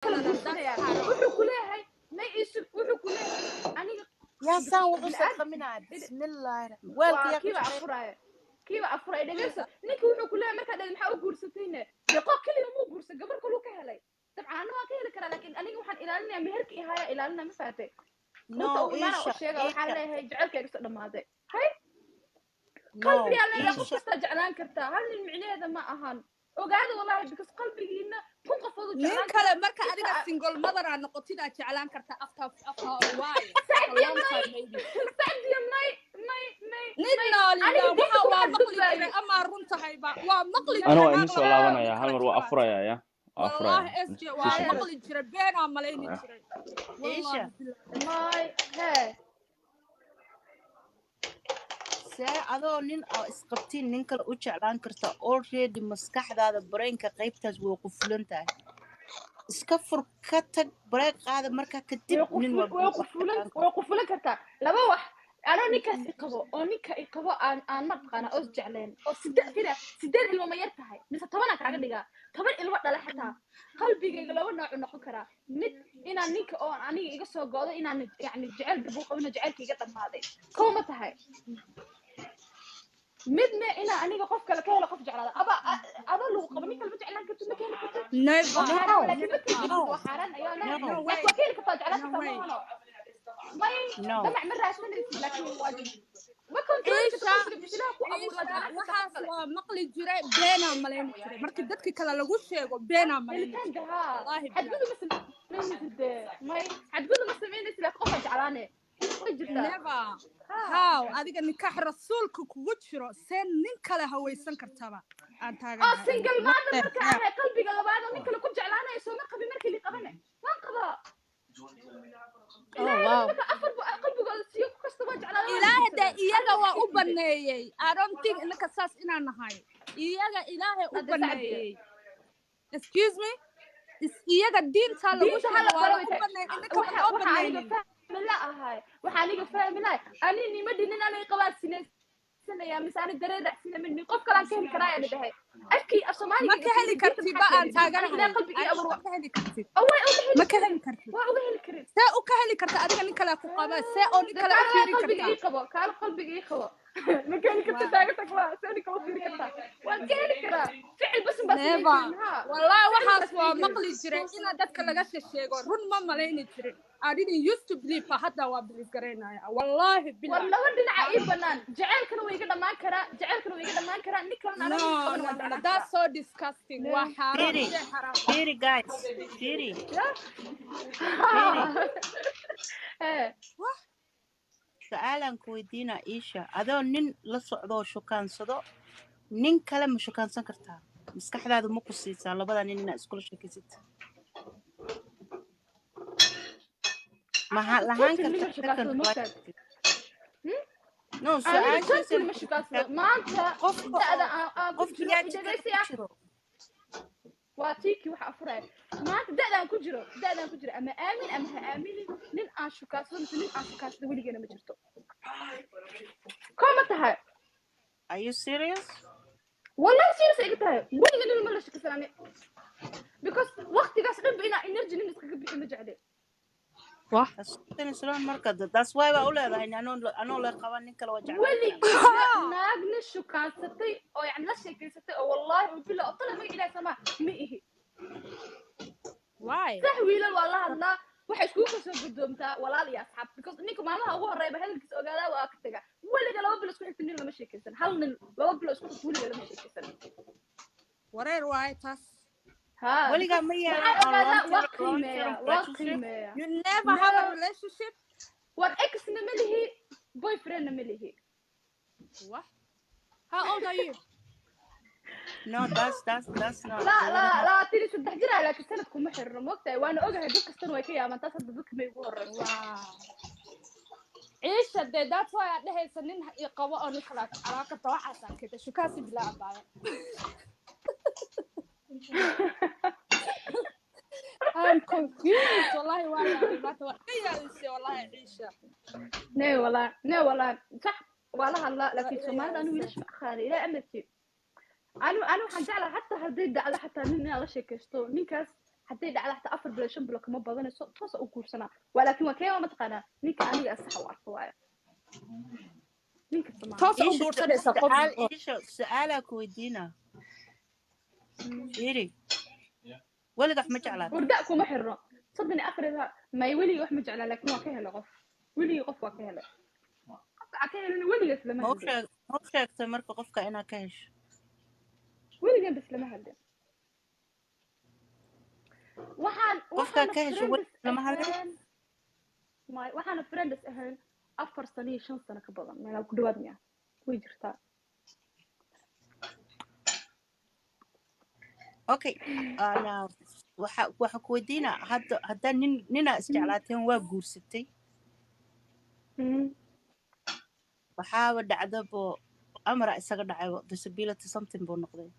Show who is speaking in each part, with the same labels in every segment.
Speaker 1: kala guursanaya wuxuu ku leeyahay ma isu wuxuu ku leeyahay aniga
Speaker 2: يا سان وحصل منها بسم الله الرحمن ويلك يا
Speaker 1: kiiba afuraya dhageyso ninka wuxuu ku leeyahay markaa dhalin maxaa u guursatayna deeqo kaliya ma guursan gabar kale ka helay dabcan waa ka heli karaa laakiin aniga waxaan ilaalinayaa meherka ihaya ilaalinaa ma faatay
Speaker 2: no
Speaker 1: iisha sheega waxaan leeyahay jecelkayga soo dhamaaday hay qalbi alla qof kasta jeclaan kartaa hal nin micnaheeda ma ahan ogaada wallahi because qalbigiina kun qofood u jeclaan
Speaker 3: nin kale marka adiga single mother aan noqotid aad jeclaan kartaa after why ama run tahay ba waa maqli
Speaker 4: أنا وإني سولابنا يا هل مروا أفريا يا
Speaker 3: والله اسجي waa maqli jiray been aan malayni jiray
Speaker 2: ايشا
Speaker 1: my hey
Speaker 2: adoo nin oo isqabtiin nin kale u jeclaan karta already maskaxdaada brainka qaybtaas way ku fulan tahay iska fur ka tag break qaada marka kadib nin
Speaker 1: way ku fulan kartaa laba wax ana ninkaas iqabo oo ninka iqabo aan ma taqaana oo jecleen oo siddeed ilmo ma yar tahay mise 10 kaaga dhigaa 10 ilmo dhala xataa qalbigayga laba nooc noqon karaa mid inaan ninka oo aniga iga soo goodo inaan yani jecel dabo qabno jecelkayga dhamaaday kooma tahay midna ina aniga qof kale ka helo qof jeclaada aba lagu qabo ninka la jeclaan karto ma keen karto
Speaker 3: never
Speaker 1: waxaan ayaa waa keen karto jeclaan karto ما دمع مرة عشان لكن واجب ما كنت
Speaker 3: waxaas waa maqli jiray been aan malayn jiray markii dadka kale lagu sheego been aan malayn
Speaker 1: wallahi حتقول ما سمعنا سلاك قف جعلانه
Speaker 3: never how adiga nikax rasuulka kugu jiro seen nin kale hawaysan kartaba aan taagan
Speaker 1: single mother marka aan qalbiga labaad nin kale ku jeclaanayso ma qabi markii li qabane waan qaba
Speaker 3: ilaahay da iyaga waa u baneeyay I don't think inaka saas inaan nahay iyaga ilaahay u baneeyay excuse me iyaga diinta lagu sheego waa u baneeyay inaka waa u baneeyay
Speaker 1: la ahay waxa aniga fahminay ani nima dhinin anay qabaa sinaysanaya misaan dareeda sinamin qof kale ka heli karaa aan dhahay afkii Soomaaliga
Speaker 3: ma ka heli kartid ba aan taaganahay qalbiga abur ma ka heli kartid ma ka heli kartid
Speaker 1: waa uga heli karin
Speaker 3: see u ka heli karta adiga nin kale ku qaba see oo nin kale u fiiri
Speaker 1: kartaa kaal qalbiga qabo ma ka heli kartid taagta kala see kala fiiri kartaa waan ka heli karaa ficil bas
Speaker 3: wallahi waxaas waa maqli jiray in dadka laga sheego run ma malayni jiray I didn't used to believe hada waa believe garanaya wallahi billahi
Speaker 1: wallahi dhinaca ay banaan jaceelkana way iga dhamaan karaa ninkan
Speaker 3: no that's so disgusting waa xaraam
Speaker 2: Firi guys Firi سؤالان كويدينا إيشا أدو نين لصعدو شكانسدو نين كلا ما شكانسان كرتا مسكح هذا مقصيصا لبدا نين اسكول شكيسيت ما لهان كرتا نو سؤال
Speaker 1: شيء مش كاسو ما انت قف يا واتيكي waxa afuray maanta dadaan ku jiro ama aamin ama ha aaminin nin aan shukaasado waligeena ma jirto kama tahay
Speaker 2: Are you serious?
Speaker 1: wallahi serious iga tahay waligeena ma la shukasanaane because waqtigaas dhan ina energy nin iska bixi ma jeclay
Speaker 2: أنا سلام مركز that's why بقول هذا إن أنا لا قوانين كلا وجع
Speaker 1: ولي ناقن شو كان ستي أو يعني لا شيء ستي أو والله وبلا أطلع ما إلى سما مئه
Speaker 3: why
Speaker 1: سهوي والله الله وحش كوكو سو قدومتا ولا لي أصحاب because نيكو ماما هو الرأي بهذا كيس أجالا وأكتجا ولا لو بلا سكون حتى ولا مشي كيسن هل لو بلا سكون ولا مشي كيسن
Speaker 3: wareer waay taas
Speaker 2: ولي قام مية
Speaker 3: you never have a relationship
Speaker 1: what ex نمليه boyfriend نمليه
Speaker 3: what how old are you
Speaker 2: no that's not
Speaker 1: لا تري صدق جرا لكن سنتكم محرم وقتها وانا اوغه دك كستن way ka yaaman taas hadda dadka may ugu horeyso
Speaker 3: ciisha de that's why aad dhahaysa nin qabo oo nin kala alaaqada waxa saakada shukaasi bilaa baaya I'm confused والله وانا ما توقعت والله عيشة
Speaker 1: لا والله صح والله الله لكن سمعت أنا ويش خالي لا أمتي أنا حنجعل حتى هديد على حتى من الله شكستو نيكاس hadday dhacdo xataa 4 bilo 5 bilo kama badanayso toos u guursanaa walaakiin waa kee ma taqaanaa ninka aniga sax u arko waayo ninka Soomaali
Speaker 3: toos u guursanaysa qof
Speaker 2: سؤالك ودينا إيري ولد أحمد جعلان
Speaker 1: warda kuma xirno صدني akhriga may weli wax ma jeclaa laakiin waa ka helay qof weli qof waa ka helay qofka ka helay weli islama hadlin
Speaker 2: ما وشاك مركو قفك أنا كاش
Speaker 1: weli bas lama hadlin
Speaker 2: قفك كاش لما هذا
Speaker 1: waxaan friends ahayn 4 sano iyo 5 sano ka badan meel ku dhawaad miya way jirtaa
Speaker 2: أوكي أنا وحكوا دينا هذا نينا استعلاتين وجورستي وحاول دعذبه أمر أسرع دعوة disability something بنقضي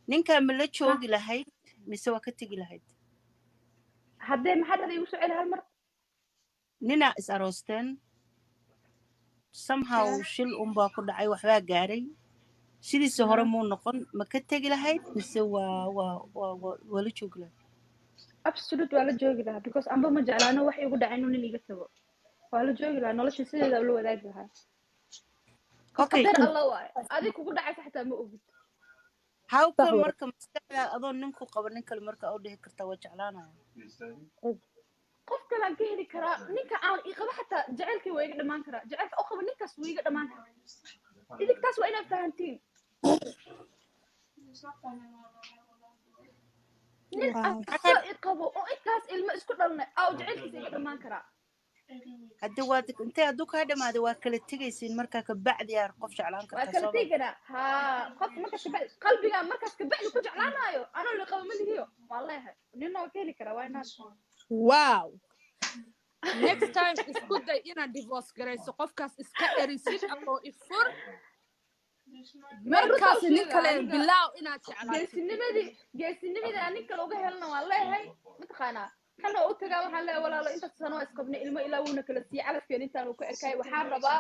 Speaker 2: نينك ملت شوقي لهيد مسوا كتجي لهيد
Speaker 1: hadday ma hadda igu soo celi hal mar
Speaker 2: نينا إسأروستين somehow شل باكو دعي وحبا جاري sidii soo hore muu noqon ma ka tagi lahayd mise waa la joogi lahayd
Speaker 1: absolute waa la joogi lahaa because amba ma jeclaano wax igu dhacay inuu nin iga tago waa la joogi lahaa nolosha sideeda ula wadaagi lahaa
Speaker 2: okay
Speaker 1: qadar Allah waay adig kugu dhacay xataa ma ogid
Speaker 2: how come marka maskaxda adoo ninku qabo nin kale marka oo dhihi karta waa jeclaanaya
Speaker 1: qof kale aan ka heli karaa ninka aan ii qabo xataa jacaylkii waa iga dhamaan karaa jacaylka oo qabo ninkaas waa iga dhamaan karaa idig taas waa inaad fahantiin nin asoo ii qabo oo intaas ilmo isku dhalnay oo jacaylkiisa iga dhamaan karaa
Speaker 2: hadda waa intee hadduu kaa dhamaado waa kala tegaysiin markaa ka bacdi yaa qof jeclaan
Speaker 1: waa
Speaker 2: karta
Speaker 1: kala teganaa haa qof markaas kabacdi qalbigaa markaas kabacdi ku jeclaanayo anoo la qabo ma lihiyo waa leeyahay nina waa ka heli karaa waa inaad
Speaker 3: wow next time isku day inaad divorce garayso qofkaas iska erisid ama ifur markaas nin kale bilaaw inaad jeclaato
Speaker 1: geesinimadii aan nin kale uga helna waa leeyahay mataqaanaa kana u tagaa waxaan leeyahay walaalo intaas sano waa isqabnay ilmo ilaa wuuna kala siiyey calafkeen intaan uu ka erkay waxaan rabaa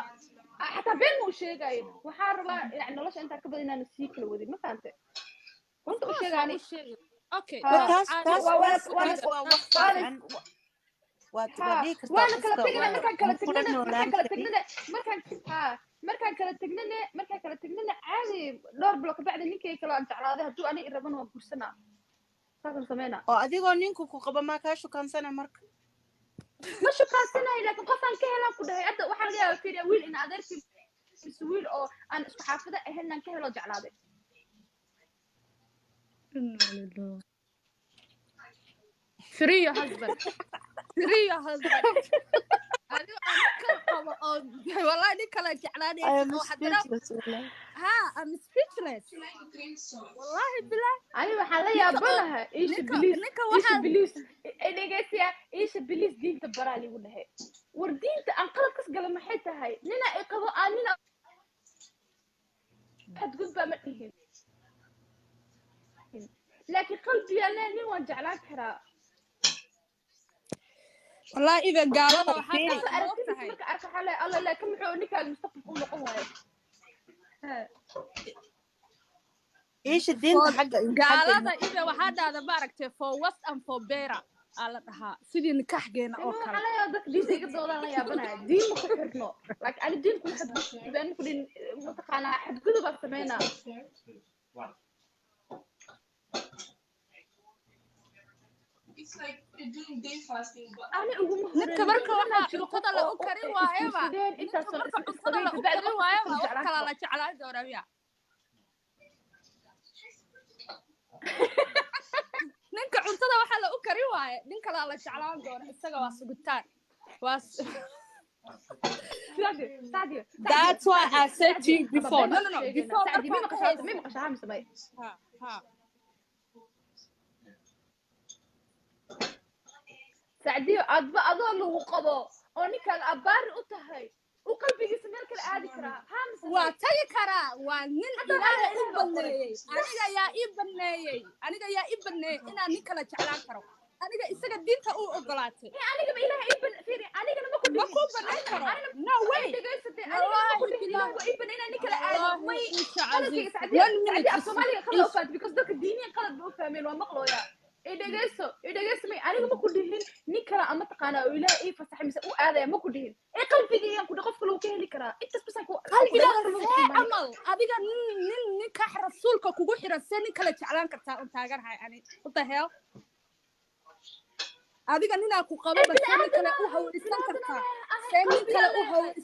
Speaker 1: xataa been muu sheegayo waxaan rabaa yani nolosha intaan ka badan inaan sii kala wadin ma fahantay runta u sheegaani
Speaker 3: okay
Speaker 1: waana kala tegnay markaan kala tegnay caadi dhowr bilo ka bacdi ninkay kale aan jeclaaday hadduu ani iraban waa guursanaa saasaan sameynaa
Speaker 2: oo adigoo ninku ku qaba maa kaa shukaansana marka
Speaker 1: ma shukaansanayo laakiin qofaan ka helaan ku dhahay hadda waxaa laga yaabaa fiiriya wiil in adeerkii mise wiil oo aan isku xaafada ahayn aan ka helo jeclaaday
Speaker 3: free your husband free your husband adigo aan qabo oo wallahi nin kale jeclaanaysa oo hadana ha I'm speechless wallahi bilaa
Speaker 1: ani waxaan la yaabanahay isha biliis dhegeysiya isha biliis diinta baraa ligu dhahay war diinta aan qalad kas gala maxay tahay nina ay qabo aan nina xad gudba ma dhihin laakiin qalbigana nin waan jeclaan karaa
Speaker 3: والله إذا قالوا
Speaker 1: marka arka xalay alla la ka muxuu ninka mustaqbalka u noqon waayo
Speaker 2: ايش الدين حق
Speaker 3: قالada إذا waxaa dhada baaragtay for worse and for better ala dhaha sidii nikaxgeena oo kale
Speaker 1: waxaa la yaabaa dadka diinta iga doodaan la yaabanahay diin ma ku xirno laakiin ani diin ku xadgudbaan ku dhin mataqaanaa xadgudub baa sameynaa
Speaker 5: It's like you're doing day fasting, but
Speaker 1: ani ugu
Speaker 3: ninka marka waxa cuntada la u kari waayaba
Speaker 1: intaas oo
Speaker 3: cuntada la u kari waayaba wax kala la jeclaan doonaya ninka cuntada waxa la u kari waaye nin kala la jeclaan doona isaga waa sugitaan was that's why I said to you before no before
Speaker 1: me maqashaa mise may
Speaker 3: ha
Speaker 1: sacdiyo adba adoo lagu qabo oo ninkaan abaari u tahay u qalbigiisa meel kale aadi karaa
Speaker 3: waa tagi karaa waa nin ilaahay u baneeyey aniga yaa ii baneeyey inaan nin kala jeclaan karo aniga isaga diinta uu ogolaatay
Speaker 1: aniga ma ilaahay ii baneeyey anigana ma ku
Speaker 3: baneyn karo no way
Speaker 1: degaysatay aniga ma ku ilaahay ii baneeyey inaan nin kala aado way qalbiga sacdiyo Soomaaliga qalad u faad because dadka diiniyan qalad buu fahmeen waa maqlooyaa idhageyso may aniga ma ku dhihin nin kale ama taqaana oo ilaahay ii fasaxay mise u aadaya ma ku dhihin qalbigayaan ku qofka lagu ka heli karaa intaas basan ku
Speaker 3: qalbigaaga amal adiga ninka rasuulka kugu xiran see nin kale jeclaan kartaa un taaganahay ani what the hell adiga ninaa ku qabo bas nin kale u hawlisan kartaa see nin kale u hawlisan